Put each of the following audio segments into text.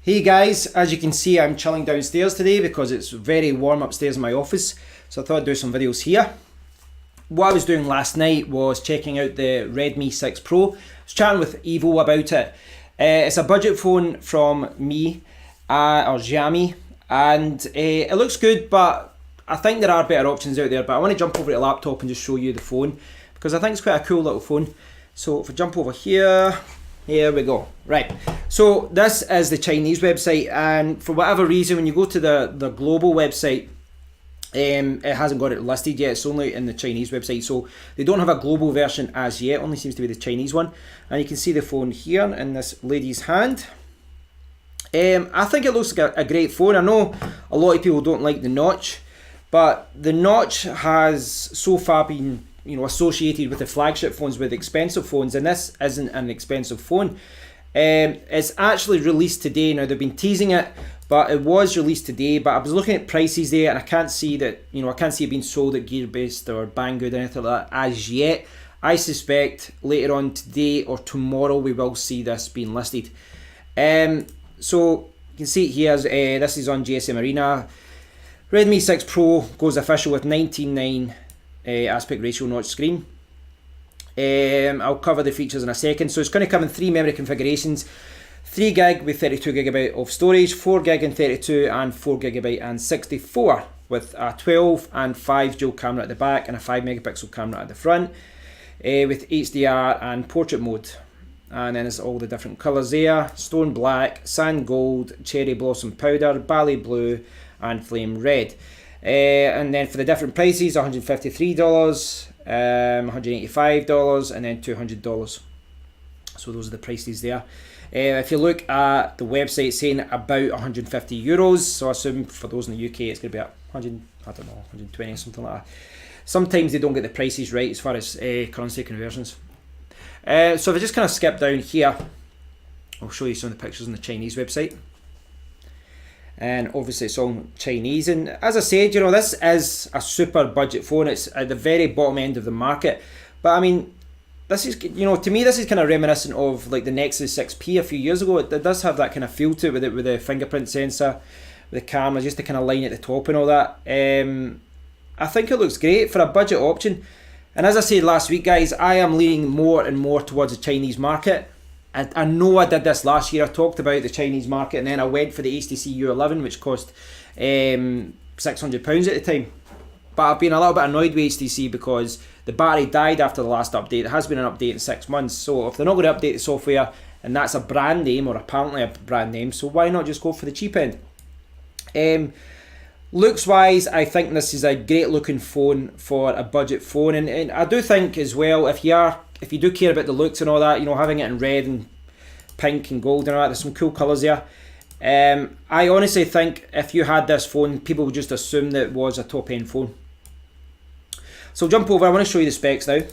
Hey guys, as you can see I'm chilling downstairs today because it's very warm upstairs in my office, so I thought I'd do some videos here. What I was doing last night was checking out the Redmi 6 Pro. I was chatting with Evo about it. It's a budget phone from me, or Xiaomi, and it looks good, but I think there are better options out there. But I want to jump over to the laptop and just show you the phone because I think it's quite a cool little phone. So if I jump over here, here we go. Right, so this is the Chinese website, and for whatever reason when you go to the global website, it hasn't got it listed yet. It's only in the Chinese website, so they don't have a global version as yet. Only seems to be the Chinese one, and you can see the phone here in this lady's hand. I think it looks like a great phone. I know a lot of people don't like the notch, but the notch has so far been associated with the flagship phones, with expensive phones, and this isn't an expensive phone. It's actually released today. Now they've been teasing it, but it was released today. But I was looking at prices there, and I can't see that, I can't see it being sold at Gearbest or Banggood or anything like that as yet. I suspect later on today or tomorrow we will see this being listed. So you can see it here. This is on GSM Arena. Redmi 6 Pro goes official with 19:9 aspect ratio notch screen. I'll cover the features in a second. So it's going to come in 3 memory configurations: 3 gig with 32 gigabyte of storage, 4 gig and 32, and 4 gigabyte and 64, with a 12 and 5 dual camera at the back and a 5 megapixel camera at the front, with HDR and portrait mode. And then it's all the different colours there: stone black, sand gold, cherry blossom powder, ballet blue, and flame red. And then for the different prices, $153, $185, and then $200. So those are the prices there. If you look at the website, it's saying about €150. So I assume for those in the UK, it's going to be at 100, I don't know, 120 or something like that. Sometimes they don't get the prices right as far as currency conversions. So if I just kind of skip down here, I'll show you some of the pictures on the Chinese website. And obviously it's all Chinese, and as I said, this is a super budget phone. It's at the very bottom end of the market, but I mean, this is, to me this is kind of reminiscent of like the Nexus 6P a few years ago. It does have that kind of feel to it with the fingerprint sensor, with the camera, just the kind of line at the top and all that. I think it looks great for a budget option, and as I said last week, guys, I am leaning more and more towards the Chinese market. I know I did this last year. I talked about the Chinese market, and then I went for the HTC U11, which cost £600 at the time. But I've been a little bit annoyed with HTC because the battery died after the last update. There has been an update in 6 months, so if they're not going to update the software, and that's a brand name, or apparently a brand name, so why not just go for the cheap end? Looks wise, I think this is a great looking phone for a budget phone, and I do think as well, if you do care about the looks and all that, having it in red and pink and gold and all that, there's some cool colours there. I honestly think if you had this phone, people would just assume that it was a top end phone. So jump over, I want to show you the specs now.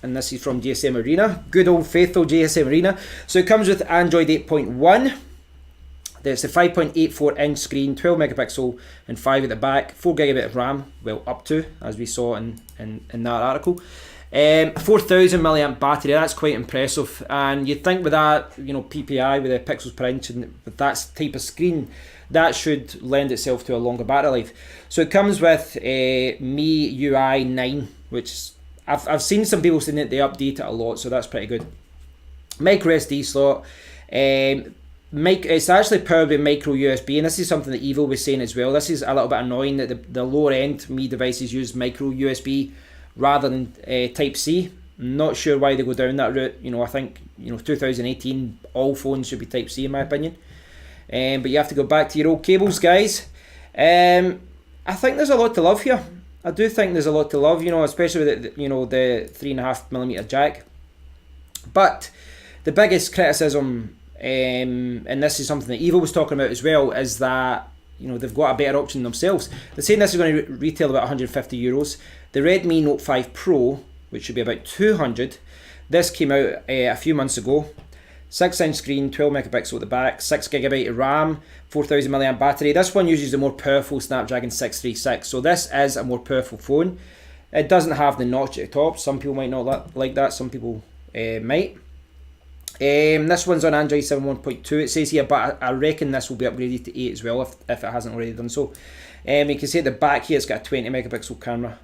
And this is from GSM Arena, good old faithful GSM Arena. So it comes with Android 8.1. There's a 5.84 inch screen, 12 megapixel and 5 at the back, 4 gigabit of RAM, well up to, as we saw in that article. 4,000 milliamp battery, that's quite impressive, and you'd think with that, PPI with the pixels per inch and with that type of screen, that should lend itself to a longer battery life. So it comes with MIUI 9, which I've seen some people saying that they update it a lot, so that's pretty good. Micro SD slot, it's actually powered by micro USB, and this is something that Evo was saying as well. This is a little bit annoying that the lower end Mi devices use micro USB rather than Type C. Not sure why they go down that route. I think 2018 all phones should be Type C in my opinion. But you have to go back to your old cables, guys. I think there's a lot to love here. I do think there's a lot to love, especially with the 3.5mm jack. But the biggest criticism, and this is something that Evo was talking about as well, is that they've got a better option themselves. They're saying this is going to retail about €150. The Redmi Note 5 Pro, which should be about 200, this came out a few months ago. 6-inch screen, 12 megapixel at the back, 6 gigabyte of RAM, 4,000 milliamp battery. This one uses the more powerful Snapdragon 636, so this is a more powerful phone. It doesn't have the notch at the top. Some people might not like that, some people might. This one's on Android 7.1.2 it says here, but I reckon this will be upgraded to 8 as well if it hasn't already done so. You can see at the back here it's got a 20 megapixel camera.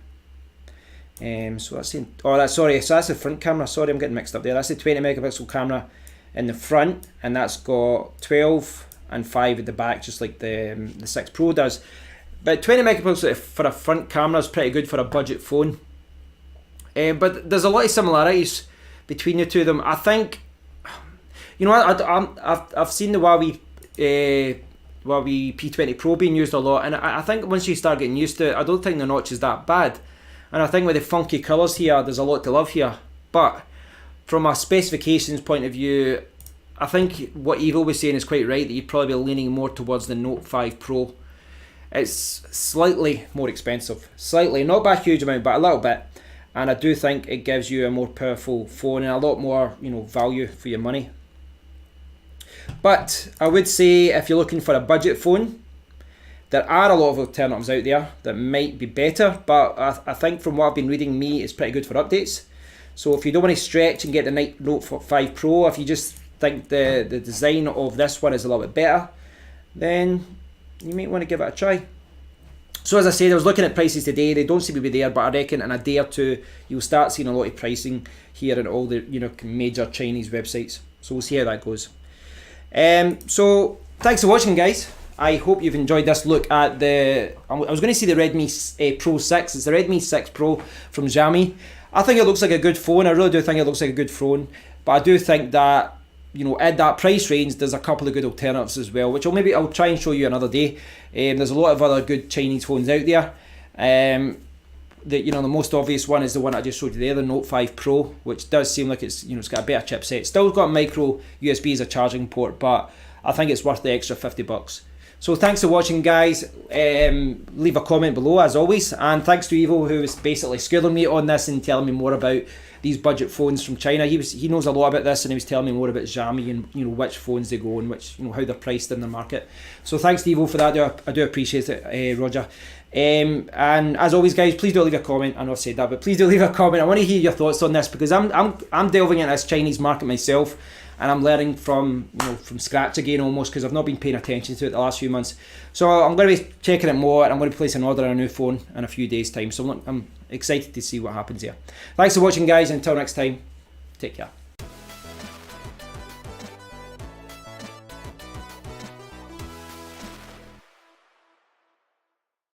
So that's the, sorry, so that's the front camera. Sorry, I'm getting mixed up there. That's the 20 megapixel camera in the front, and that's got 12 and 5 at the back, just like the 6 Pro does. But 20 megapixels for a front camera is pretty good for a budget phone. But there's a lot of similarities between the two of them. I think, you know, I've seen the Huawei P20 Pro being used a lot, and I think once you start getting used to it, I don't think the notch is that bad. And I think with the funky colours here, there's a lot to love here. But from a specifications point of view, I think what Evo was saying is quite right, that you'd probably be leaning more towards the Note 5 Pro. It's slightly more expensive. Slightly, not by a huge amount, but a little bit. And I do think it gives you a more powerful phone and a lot more, you know, value for your money. But I would say if you're looking for a budget phone, there are a lot of alternatives out there that might be better, but I think from what I've been reading, it's pretty good for updates. So if you don't want to stretch and get the Note 5 Pro, if you just think the design of this one is a little bit better, then you might want to give it a try. So as I said, I was looking at prices today. They don't seem to be there, but I reckon in a day or two you'll start seeing a lot of pricing here in all the, you know, major Chinese websites. So we'll see how that goes. So thanks for watching, guys. I hope you've enjoyed this look at the, I was going to say the Redmi Pro 6. It's the Redmi 6 Pro from Xiaomi. I think it looks like a good phone. I really do think it looks like a good phone. But I do think that, you know, at that price range, there's a couple of good alternatives as well, which I'll try and show you another day. There's a lot of other good Chinese phones out there. You know, the most obvious one is the one I just showed you there, the Note 5 Pro, which does seem like it's, you know, it's got a better chipset. Still got micro USB as a charging port, but I think it's worth the extra $50. So thanks for watching, guys. Leave a comment below as always, and thanks to Evo, who was basically schooling me on this and telling me more about these budget phones from China. He knows a lot about this, and he was telling me more about Xiaomi and, you know, which phones they go and which, you know, how they're priced in the market. So thanks to Evo for that. I do appreciate it, Roger. And as always, guys, please do leave a comment. I know I've said that, but please do leave a comment. I want to hear your thoughts on this, because I'm delving into this Chinese market myself, and I'm learning from, you know, from scratch again almost, because I've not been paying attention to it the last few months. So I'm going to be checking it more, and I'm going to place an order on a new phone in a few days' time. So I'm excited to see what happens here. Thanks for watching, guys. Until next time, take care.